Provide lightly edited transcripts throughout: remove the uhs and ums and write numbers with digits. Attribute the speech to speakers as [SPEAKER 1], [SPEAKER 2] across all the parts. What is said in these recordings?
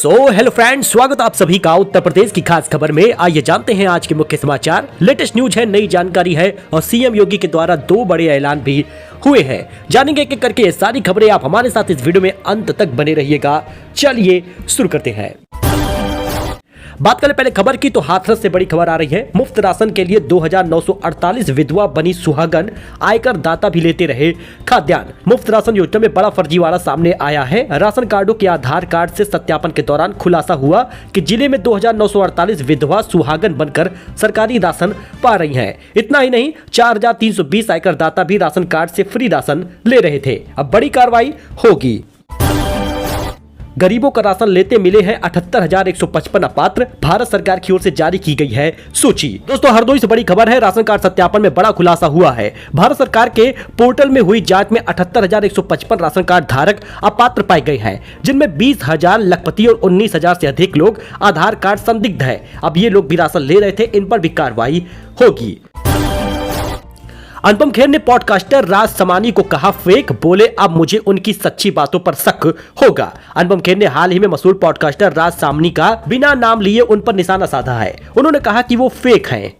[SPEAKER 1] Hello friends, स्वागत आप सभी का उत्तर प्रदेश की खास खबर में। आइए जानते हैं आज के मुख्य समाचार। लेटेस्ट न्यूज है, नई जानकारी है और सीएम योगी के द्वारा 2 बड़े ऐलान भी हुए हैं। जानेंगे एक एक करके ये सारी खबरें। आप हमारे साथ इस वीडियो में अंत तक बने रहिएगा। चलिए शुरू करते हैं। बात करें पहले खबर की तो हाथरस से बड़ी खबर आ रही है। मुफ्त राशन के लिए 2948 विधवा बनी सुहागन, आयकर दाता भी लेते रहे खाद्यान्न। मुफ्त राशन योजना में बड़ा फर्जीवाड़ा सामने आया है। राशन कार्डों के आधार कार्ड से सत्यापन के दौरान खुलासा हुआ कि जिले में 2948 विधवा सुहागन बनकर सरकारी राशन पा रही हैं। इतना ही नहीं, 4320 आयकर दाता भी राशन कार्ड से फ्री राशन ले रहे थे। अब बड़ी कार्रवाई होगी। गरीबों का राशन लेते मिले हैं 78,155 अपात्र। भारत सरकार की ओर से जारी की गई है सूची। दोस्तों, हरदोई से बड़ी खबर है। राशन कार्ड सत्यापन में बड़ा खुलासा हुआ है। भारत सरकार के पोर्टल में हुई जांच में 78,155 राशन कार्ड धारक अपात्र पाए गए हैं, जिनमें 20,000 लखपति और 19,000 से अधिक लोग आधार कार्ड संदिग्ध है। अब ये लोग भी राशन ले रहे थे, इन पर भी कार्रवाई होगी। अनुपम खेर ने पॉडकास्टर राज समानी को कहा फेक, बोले अब मुझे उनकी सच्ची बातों पर शक होगा। अनुपम खेर ने हाल ही में मशहूर पॉडकास्टर राज समानी का बिना नाम लिए उन पर निशाना साधा है। उन्होंने कहा कि वो फेक हैं।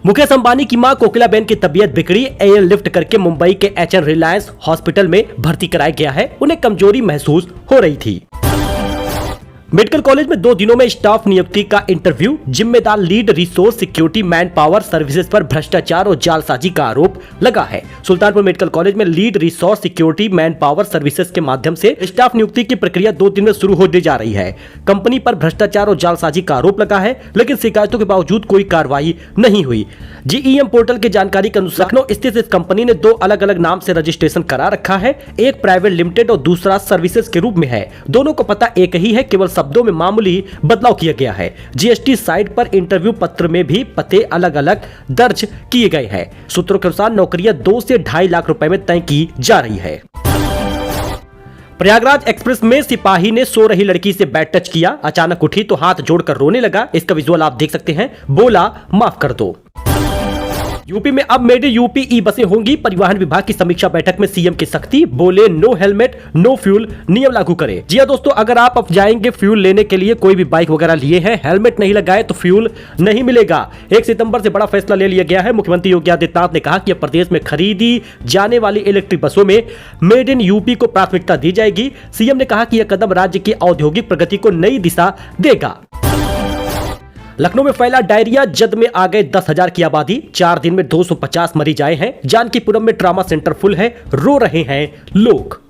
[SPEAKER 1] मुकेश अंबानी की मां कोकिलाबेन की तबीयत बिगड़ी। एयर लिफ्ट करके मुंबई के एचएन रिलायंस हॉस्पिटल में भर्ती कराया गया है। उन्हें कमजोरी महसूस हो रही थी। मेडिकल कॉलेज में 2 दिनों में स्टाफ नियुक्ति का इंटरव्यू। जिम्मेदार lead resource security man power services पर भ्रष्टाचार और जालसाजी का आरोप लगा है। सुल्तानपुर मेडिकल कॉलेज में lead resource security man power services के माध्यम से स्टाफ नियुक्ति की प्रक्रिया 2 दिन में शुरू होने जा रही है। कंपनी पर भ्रष्टाचार और जालसाजी का आरोप लगा है, लेकिन शिकायतों के बावजूद कोई कार्रवाई नहीं हुई। जीईएम पोर्टल की जानकारी के अनुसार लखनऊ स्थित इस कंपनी ने 2 अलग अलग नाम से रजिस्ट्रेशन करा रखा है। एक प्राइवेट लिमिटेड और दूसरा सर्विसेज के रूप में है। दोनों को पता एक ही है, केवल शब्दों में मामूली बदलाव किया गया है। जीएसटी साइट पर इंटरव्यू पत्र में भी पते अलग अलग दर्ज किए गए हैं। सूत्रों के अनुसार नौकरियां 2 से 2.5 लाख रुपए में तय की जा रही है। प्रयागराज एक्सप्रेस में सिपाही ने सो रही लड़की से बैड टच किया। अचानक उठी तो हाथ जोड़कर रोने लगा। इसका विजुअल आप देख सकते हैं। बोला माफ कर दो। यूपी में अब मेड इन यूपी ई बसें होंगी। परिवहन विभाग की समीक्षा बैठक में सीएम की सख्ती, बोले नो हेलमेट नो फ्यूल नियम लागू करें। जी हां दोस्तों, अगर आप अब जाएंगे फ्यूल लेने के लिए, कोई भी बाइक वगैरह लिए हैं, हेलमेट नहीं लगाए तो फ्यूल नहीं मिलेगा। 1 सितंबर से बड़ा फैसला ले लिया गया है। मुख्यमंत्री योगी आदित्यनाथ ने कहा कि अब प्रदेश में खरीदी जाने वाली इलेक्ट्रिक बसों में मेड इन यूपी को प्राथमिकता दी जाएगी। सीएम ने कहा कि यह कदम राज्य की औद्योगिक प्रगति को नई दिशा देगा। लखनऊ में फैला डायरिया, जद में आ गए 10,000 की आबादी। 4 दिन में 250 मरीज आए हैं। जानकीपुरम में ट्रॉमा सेंटर फुल है, रो रहे हैं लोग।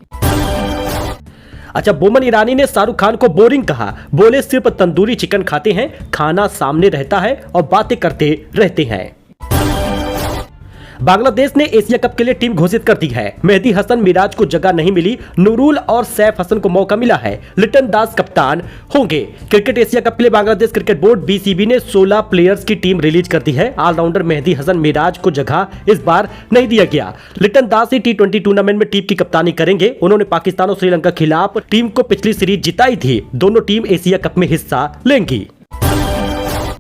[SPEAKER 1] अच्छा, बोमन ईरानी ने शाहरुख खान को बोरिंग कहा। बोले सिर्फ तंदूरी चिकन खाते हैं, खाना सामने रहता है और बातें करते रहते हैं। बांग्लादेश ने एशिया कप के लिए टीम घोषित कर दी है। मेहदी हसन मिराज को जगह नहीं मिली। नूरुल और सैफ हसन को मौका मिला है। लिटन दास कप्तान होंगे। क्रिकेट एशिया कप के लिए बांग्लादेश क्रिकेट बोर्ड बीसीबी ने 16 प्लेयर्स की टीम रिलीज कर दी है। ऑलराउंडर मेहदी हसन मिराज को जगह इस बार नहीं दिया गया। लिटन दास ही T20 टूर्नामेंट में टीम की कप्तानी करेंगे। उन्होंने पाकिस्तान और श्रीलंका के खिलाफ टीम को पिछली सीरीज जिताई थी। दोनों टीम एशिया कप में हिस्सा लेंगी।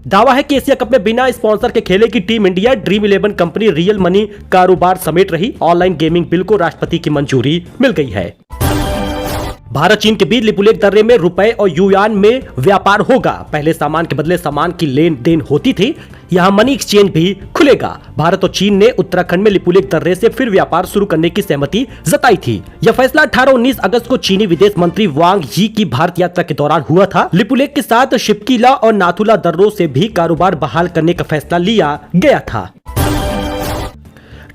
[SPEAKER 1] दावा है कि एशिया कप में बिना स्पॉन्सर के खेलेगी team India. Dream 11 company real money कारोबार समेट रही। ऑनलाइन गेमिंग बिल को राष्ट्रपति की मंजूरी मिल गई है। भारत चीन के बीच लिपुलेख दर्रे में रुपए और युआन में व्यापार होगा। पहले सामान के बदले सामान की लेन देन होती थी, यहाँ मनी एक्सचेंज भी खुलेगा। भारत और चीन ने उत्तराखंड में लिपुलेख दर्रे से फिर व्यापार शुरू करने की सहमति जताई थी। यह फैसला 18-19 अगस्त को चीनी विदेश मंत्री वांग यी की भारत यात्रा के दौरान हुआ था। लिपुलेख के साथ शिपकीला और नाथुला दर्रों से भी कारोबार बहाल करने का फैसला लिया गया था।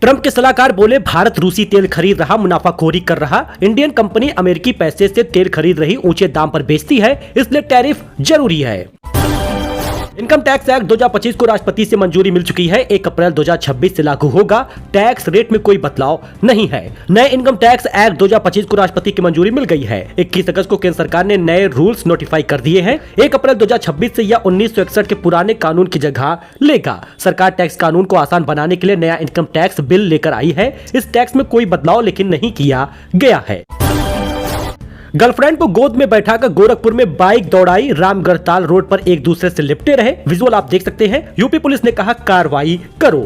[SPEAKER 1] ट्रंप के सलाहकार बोले भारत रूसी तेल खरीद रहा, मुनाफाखोरी कर रहा। इंडियन कंपनी अमेरिकी पैसे से तेल खरीद रही, ऊंचे दाम पर बेचती है, इसलिए टैरिफ जरूरी है। इनकम टैक्स एक्ट 2025 को राष्ट्रपति से मंजूरी मिल चुकी है। 1 अप्रैल 2026 से लागू होगा। टैक्स रेट में कोई बदलाव नहीं है। नए इनकम टैक्स एक्ट 2025 को राष्ट्रपति की मंजूरी मिल गई है। 21 अगस्त को केंद्र सरकार ने नए रूल्स नोटिफाई कर दिए हैं। 1 अप्रैल 2026 से यह 1961 के पुराने कानून की जगह लेगा। सरकार टैक्स कानून को आसान बनाने के लिए नया इनकम टैक्स बिल लेकर आई है। इस टैक्स में कोई बदलाव लेकिन नहीं किया गया है। गर्लफ्रेंड को गोद में बैठाकर गोरखपुर में बाइक दौड़ाई। रामगढ़ताल रोड पर एक दूसरे से लिपटे रहे। विजुअल आप देख सकते हैं। यूपी पुलिस ने कहा कार्रवाई करो।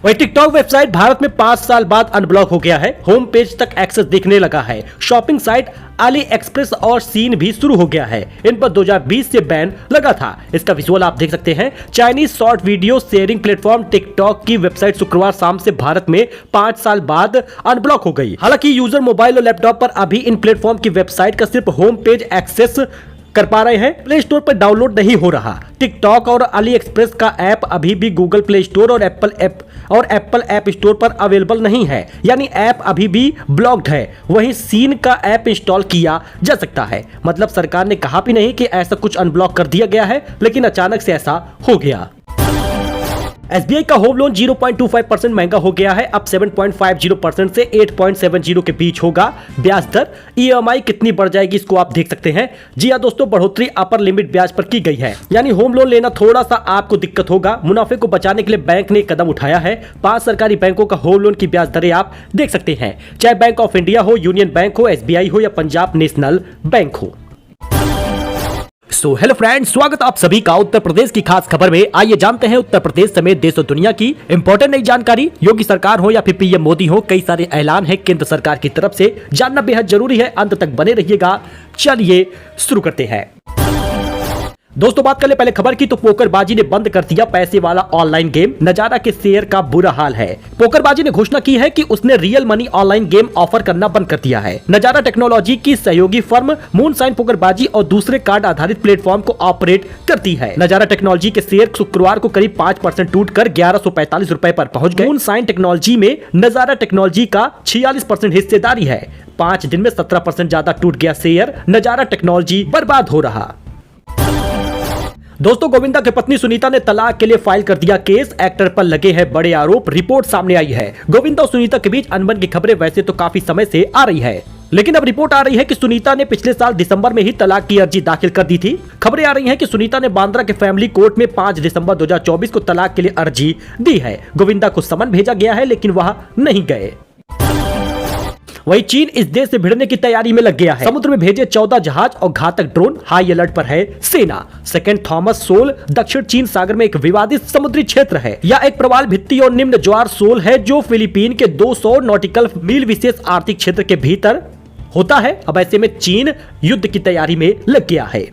[SPEAKER 1] वही टिकटॉक वेबसाइट भारत में 5 साल बाद अनब्लॉक हो गया है। होम पेज तक एक्सेस दिखने लगा है। शॉपिंग साइट अली एक्सप्रेस और सीन भी शुरू हो गया है। इन पर 2020 से बैन लगा था। इसका विजुअल आप देख सकते हैं। Chinese short video sharing platform TikTok की वेबसाइट शुक्रवार शाम से भारत में 5 साल बाद अनब्लॉक हो गई। हालांकि यूजर मोबाइल और लैपटॉप पर अभी इन प्लेटफॉर्म की वेबसाइट का सिर्फ होम पेज एक्सेस कर पा रहे हैं। प्ले स्टोर पर डाउनलोड नहीं हो रहा। टिकटॉक और अली एक्सप्रेस का ऐप अभी भी गूगल प्ले स्टोर और एप्पल ऐप स्टोर पर अवेलेबल नहीं है, यानी ऐप अभी भी ब्लॉक्ड है। वहीं सीन का ऐप इंस्टॉल किया जा सकता है। मतलब सरकार ने कहा भी नहीं कि ऐसा कुछ अनब्लॉक कर दिया गया है, लेकिन अचानक से ऐसा हो गया। SBI का होम लोन 0.25% महंगा हो गया है। अब 7.50% से 8.70 के बीच होगा ब्याज दर। EMI कितनी बढ़ जाएगी इसको आप देख सकते हैं। जी हाँ दोस्तों, बढ़ोतरी अपर लिमिट ब्याज पर की गई है, यानी होम लोन लेना थोड़ा सा आपको दिक्कत होगा। मुनाफे को बचाने के लिए बैंक ने कदम उठाया है। 5 सरकारी बैंकों का होम लोन की ब्याज दरें आप देख सकते हैं, चाहे बैंक ऑफ इंडिया हो, यूनियन बैंक हो, SBI हो या पंजाब नेशनल बैंक हो। हेलो फ्रेंड्स, स्वागत आप सभी का उत्तर प्रदेश की खास खबर में। आइए जानते हैं उत्तर प्रदेश समेत देश और दुनिया की इंपॉर्टेंट नई जानकारी। योगी सरकार हो या फिर पीएम मोदी हो, कई सारे ऐलान है केंद्र सरकार की तरफ से। जानना बेहद जरूरी है, अंत तक बने रहिएगा। चलिए शुरू करते हैं। दोस्तों बात कर ले पहले खबर की, तो पोकरबाजी ने बंद कर दिया पैसे वाला ऑनलाइन गेम। नजारा के शेयर का बुरा हाल है। पोकरबाजी ने घोषणा की है कि उसने real money online game offer करना बंद कर दिया है। नजारा टेक्नोलॉजी की सहयोगी फर्म मूनशाइन पोकरबाजी और दूसरे कार्ड आधारित प्लेटफॉर्म को ऑपरेट करती है। नजारा टेक्नोलॉजी के शेयर शुक्रवार को करीब 5% टूटकर 1145 रुपए पर पहुंच गए। मूनशाइन टेक्नोलॉजी में नजारा टेक्नोलॉजी का 46% हिस्सेदारी है। 5 दिन में 17% ज्यादा टूट गया शेयर। नजारा टेक्नोलॉजी बर्बाद हो रहा। दोस्तों गोविंदा की पत्नी सुनीता ने तलाक के लिए फाइल कर दिया केस। एक्टर पर लगे हैं बड़े आरोप। रिपोर्ट सामने आई है। गोविंदा और सुनीता के बीच अनबन की खबरें वैसे तो काफी समय से आ रही है, लेकिन अब रिपोर्ट आ रही है कि सुनीता ने पिछले साल दिसंबर में ही तलाक की अर्जी दाखिल कर दी थी। खबरें आ रही हैं कि सुनीता ने बांद्रा के फैमिली कोर्ट में 5 दिसंबर 2024 को तलाक के लिए अर्जी दी है। गोविंदा को समन भेजा गया है, लेकिन वह नहीं गए। वही चीन इस देश से भिड़ने की तैयारी में लग गया है। समुद्र में भेजे 14 जहाज और घातक ड्रोन। हाई अलर्ट पर है सेना। सेकेंड थॉमस सोल दक्षिण चीन सागर में एक विवादित समुद्री क्षेत्र है। यह एक प्रवाल भित्ति और निम्न ज्वार सोल है जो फिलीपीन के 200 नॉटिकल मील विशेष आर्थिक क्षेत्र के भीतर होता है। अब ऐसे में चीन युद्ध की तैयारी में लग गया है।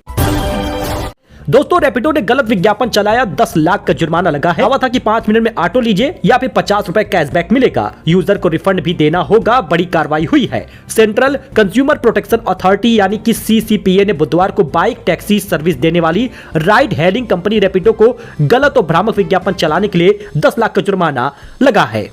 [SPEAKER 1] दोस्तों रैपिडो ने गलत विज्ञापन चलाया, 10 लाख का जुर्माना लगा है। दावा था कि 5 मिनट में ऑटो लीजिए या फिर 50 रुपए कैशबैक मिलेगा। यूजर को रिफंड भी देना होगा। बड़ी कार्रवाई हुई है। सेंट्रल कंज्यूमर प्रोटेक्शन अथॉरिटी यानी कि CCPA ने बुधवार को बाइक टैक्सी सर्विस देने वाली राइड हेलिंग कंपनी रैपिडो को गलत और भ्रामक विज्ञापन चलाने के लिए 10 लाख का जुर्माना लगा है।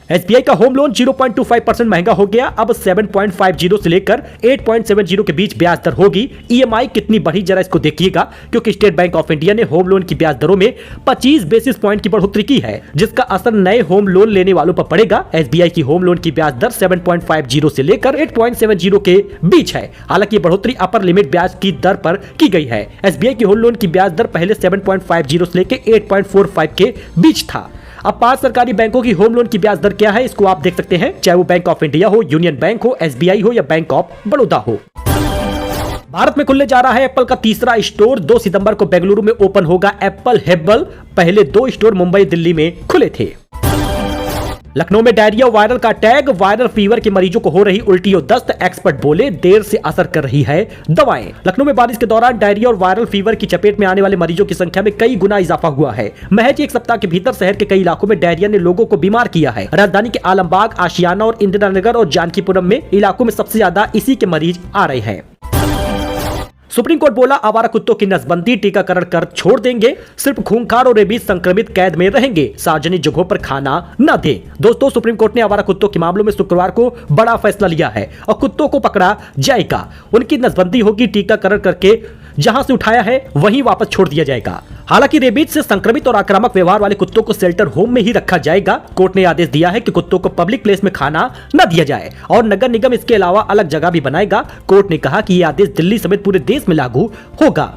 [SPEAKER 1] SBI का होम लोन 0.25% महंगा हो गया। अब 7.50 से लेकर 8.70 के बीच ब्याज दर होगी। EMI कितनी बढ़ी जरा इसको देखिएगा, क्योंकि स्टेट बैंक ऑफ इंडिया ने होम लोन की ब्याज दरों में 25 बेसिस पॉइंट की बढ़ोतरी की है, जिसका असर नए होम लोन लेने वालों पर पड़ेगा। SBI की होम लोन की ब्याज दर 7.50 से लेकर 8.70 के बीच है। हालांकि बढ़ोतरी अपर लिमिट ब्याज की दर पर की गई है। SBI की होम लोन की ब्याज दर पहले 7.50 से लेकर 8.45 के बीच था। अब 5 सरकारी बैंकों की होम लोन की ब्याज दर क्या है इसको आप देख सकते हैं, चाहे वो बैंक ऑफ इंडिया हो, यूनियन बैंक हो, SBI हो या बैंक ऑफ बड़ौदा हो। भारत में खुलने जा रहा है एप्पल का तीसरा स्टोर। 2 सितंबर को बेंगलुरु में ओपन होगा एप्पल हेबल। पहले 2 स्टोर मुंबई दिल्ली में खुले थे। लखनऊ में डायरिया वायरल का टैग। वायरल फीवर के मरीजों को हो रही उल्टी और दस्त। एक्सपर्ट बोले देर से असर कर रही है दवाएं। लखनऊ में बारिश के दौरान डायरिया और वायरल फीवर की चपेट में आने वाले मरीजों की संख्या में कई गुना इजाफा हुआ है। महज 1 सप्ताह के भीतर शहर के कई इलाकों में डायरिया ने लोगों को बीमार किया है। राजधानी के आलमबाग, आशियाना और इंदिरा नगर और जानकीपुरम में इलाकों में सबसे ज्यादा इसी के मरीज आ रहे हैं। सुप्रीम कोर्ट बोला आवारा कुत्तों की नसबंदी। टीकाकरण कर छोड़ देंगे। सिर्फ खूंखार और रेबीज संक्रमित कैद में रहेंगे। सार्वजनिक जगहों पर खाना न दे। दोस्तों सुप्रीम कोर्ट ने आवारा कुत्तों के मामलों में शुक्रवार को बड़ा फैसला लिया है और कुत्तों को पकड़ा जाएगा। उनकी नसबंदी होगी। टीकाकरण करके जहां से उठाया है वहीं वापस छोड़ दिया जाएगा। हालांकि रेबीज से संक्रमित और आक्रामक व्यवहार वाले कुत्तों को शेल्टर होम में ही रखा जाएगा। कोर्ट ने आदेश दिया है कि कुत्तों को पब्लिक प्लेस में खाना न दिया जाए और नगर निगम इसके अलावा अलग जगह भी बनाएगा। कोर्ट ने कहा कि यह आदेश दिल्ली समेत पूरे देश में लागू होगा।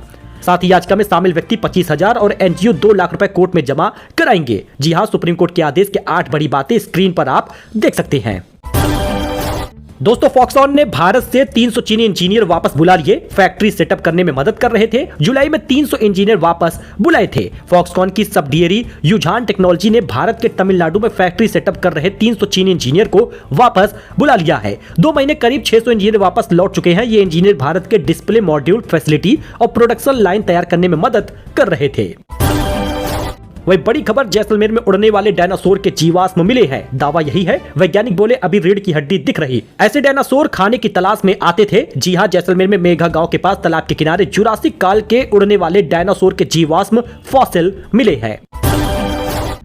[SPEAKER 1] साथ ही याचिका में शामिल व्यक्ति 25,000 और NGO 2 लाख रुपए कोर्ट में जमा कराएंगे। जी हां, सुप्रीम कोर्ट के आदेश के 8 बड़ी बातें स्क्रीन पर आप देख सकते हैं। दोस्तों फॉक्सकॉन ने भारत से 300 चीनी इंजीनियर वापस बुला लिए, फैक्ट्री सेटअप करने में मदद कर रहे थे। जुलाई में 300 इंजीनियर वापस बुलाए थे। फॉक्सकॉन की सब्सिडियरी युझान टेक्नोलॉजी ने भारत के तमिलनाडु में फैक्ट्री सेटअप कर रहे 300 चीनी इंजीनियर को वापस बुला लिया है। 2 महीने करीब 600 इंजीनियर वापस लौट चुके हैं। ये इंजीनियर भारत के डिस्प्ले मॉड्यूल फैसिलिटी और प्रोडक्शन लाइन तैयार करने में मदद कर रहे थे। वही बड़ी खबर, जैसलमेर में उड़ने वाले डायनासोर के जीवाश्म मिले हैं। दावा यही है, वैज्ञानिक बोले अभी रीढ़ की हड्डी दिख रही। ऐसे डायनासोर खाने की तलाश में आते थे। जी हां, जैसलमेर में मेघा गांव के पास तालाब के किनारे जुरासिक काल के उड़ने वाले डायनासोर के जीवाश्म फॉसिल मिले हैं।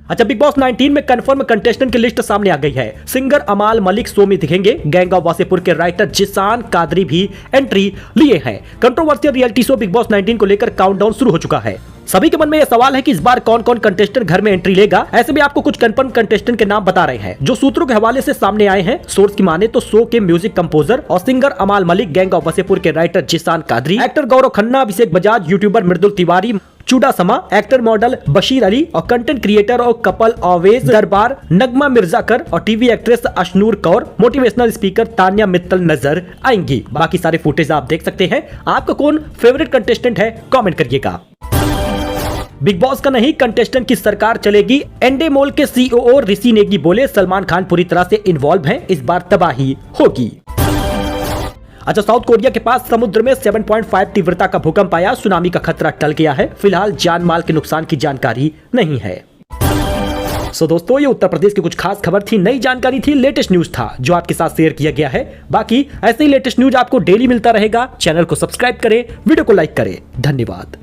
[SPEAKER 1] अच्छा, बिग बॉस 19 में कंफर्म कंटेस्टेंट की लिस्ट सामने आ गई है। सिंगर अमाल मलिक शो में दिखेंगे। गैंग ऑफ वासेपुर के राइटर जिसान कादरी भी एंट्री लिए हैं। Controversial reality show big boss 19 को लेकर काउंटडाउन शुरू हो चुका है। सभी के मन में यह सवाल है कि इस बार कौन कौन कंटेस्टेंट घर में एंट्री लेगा। ऐसे में आपको कुछ कंफर्म कंटेस्टेंट के नाम बता रहे हैं जो सूत्रों के हवाले से सामने आए हैं। सोर्स की माने तो शो के म्यूजिक कंपोजर और सिंगर अमाल मलिक, गैंग ऑफ वासेपुर के राइटर जिसान कादरी, एक्टर गौरव खन्ना, अभिषेक बजाज, यूट्यूबर मृदुल तिवारी, चुडासमा, एक्टर मॉडल बशीर अली और कंटेंट क्रिएटर और कपल ऑवेज दरबार नगमा मिर्जाकर और TV actress Ashnoor Kaur, motivational speaker Tanya Mittal नजर आएंगी। बाकी सारे फुटेज आप देख सकते हैं। आपका कौन फेवरेट कंटेस्टेंट है, कमेंट करिएगा। बिग बॉस का नहीं, कंटेस्टेंट की सरकार चलेगी। एंडेमोल के सीईओ ऋषि नेगी बोले सलमान खान पूरी तरह से इन्वॉल्व हैं, इस बार तबाही होगी। अच्छा, साउथ कोरिया के पास समुद्र में 7.5 तीव्रता का भूकंप आया। सुनामी का खतरा टल गया है। फिलहाल जान माल के नुकसान की जानकारी नहीं है। दोस्तों, ये उत्तर प्रदेश की कुछ खास खबर थी, नई जानकारी थी, लेटेस्ट न्यूज था जो आपके साथ शेयर किया गया है। बाकी ऐसे ही लेटेस्ट न्यूज आपको डेली मिलता रहेगा। चैनल को सब्सक्राइब करें, वीडियो को लाइक करें। धन्यवाद।